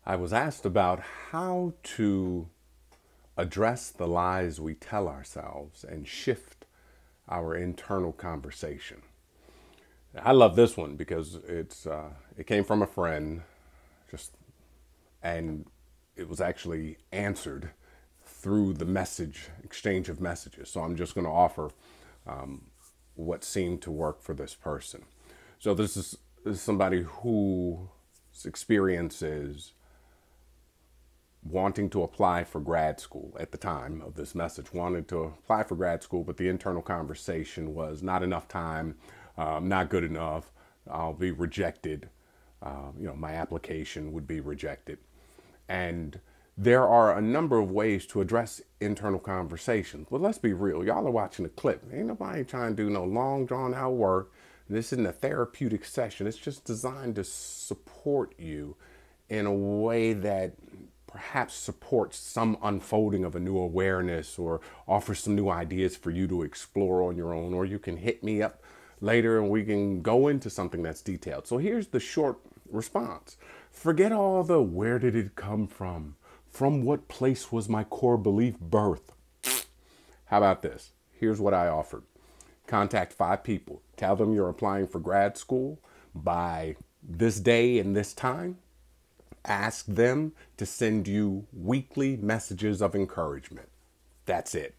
I was asked about how to address the lies we tell ourselves and shift our internal conversation. I love this one because it came from a friend, just and it was actually answered through the message exchange of messages. So I'm just going to offer what seemed to work for this person. So this is somebody whose experience is wanting to apply for grad school at the time of this message, wanted to apply for grad school, but the internal conversation was not enough time, not good enough, I'll be rejected, my application would be rejected. And there are a number of ways to address internal conversations. But let's be real, y'all are watching a clip. Ain't nobody trying to do no long drawn out work. This isn't a therapeutic session. It's just designed to support you in a way that perhaps supports some unfolding of a new awareness or offers some new ideas for you to explore on your own. Or you can hit me up later and we can go into something that's detailed. So here's the short response. Forget all the where did it come from? From what place was my core belief birthed? How about this? Here's what I offered. Contact 5 people. Tell them you're applying for grad school by this day and this time. Ask them to send you weekly messages of encouragement. That's it.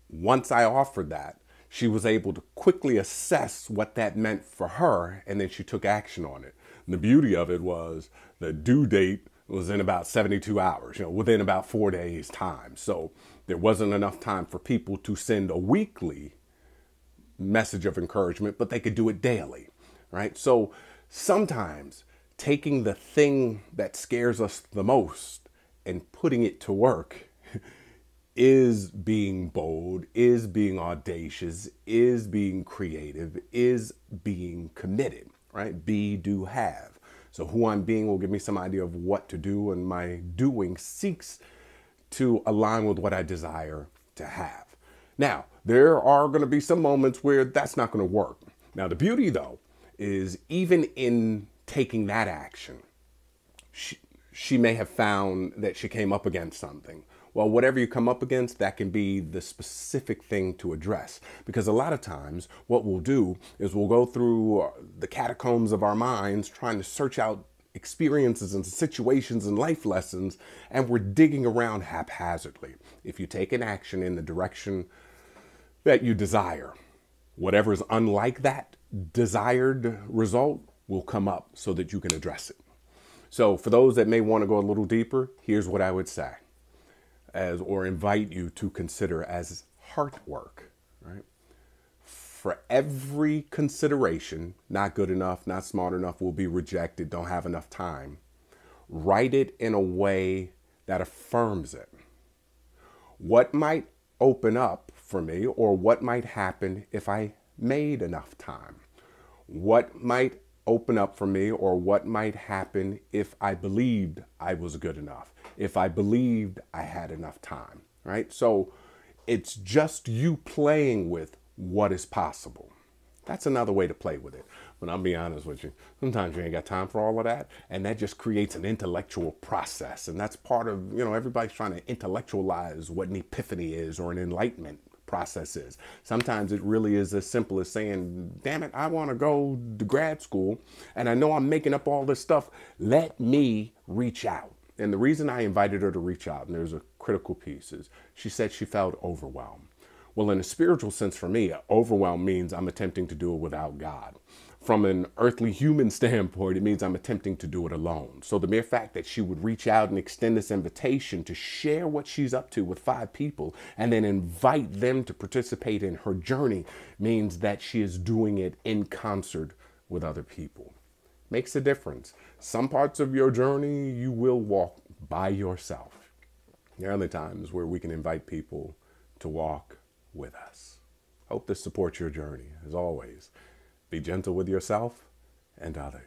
Once I offered that, she was able to quickly assess what that meant for her, and then she took action on it. And the beauty of it was the due date was in about 72 hours, within about 4 days' time. So there wasn't enough time for people to send a weekly message of encouragement, but they could do it daily, right? So sometimes taking the thing that scares us the most and putting it to work is being bold, is being audacious, is being creative, is being committed, right? Be, do, have. So who I'm being will give me some idea of what to do, and my doing seeks to align with what I desire to have. Now, there are going to be some moments where that's not going to work. Now, the beauty, though, is even in taking that action, she may have found that she came up against something. Well, whatever you come up against, that can be the specific thing to address. Because a lot of times what we'll do is we'll go through the catacombs of our minds trying to search out experiences and situations and life lessons, and we're digging around haphazardly. If you take an action in the direction that you desire, whatever is unlike that desired result will come up so that you can address it. So for those that may want to go a little deeper, here's what I would say or invite you to consider as heart work, right? For every consideration, not good enough, not smart enough, will be rejected, don't have enough time, write it in a way that affirms it. What might open up for me, or what might happen if I made enough time? What might open up for me, or what might happen if I believed I was good enough, if I believed I had enough time, right? So it's just you playing with what is possible. That's another way to play with it. But I'll be honest with you, sometimes you ain't got time for all of that, and that just creates an intellectual process. And that's part of, everybody's trying to intellectualize what an epiphany is or an enlightenment process is. Sometimes it really is as simple as saying, damn it, I want to go to grad school and I know I'm making up all this stuff. Let me reach out. And the reason I invited her to reach out, and there's a critical piece, is she said she felt overwhelmed. Well, in a spiritual sense for me, overwhelmed means I'm attempting to do it without God. From an earthly human standpoint, it means I'm attempting to do it alone. So the mere fact that she would reach out and extend this invitation to share what she's up to with 5 people and then invite them to participate in her journey means that she is doing it in concert with other people. Makes a difference. Some parts of your journey you will walk by yourself. There are other times where we can invite people to walk with us. Hope this supports your journey. As always, be gentle with yourself and others.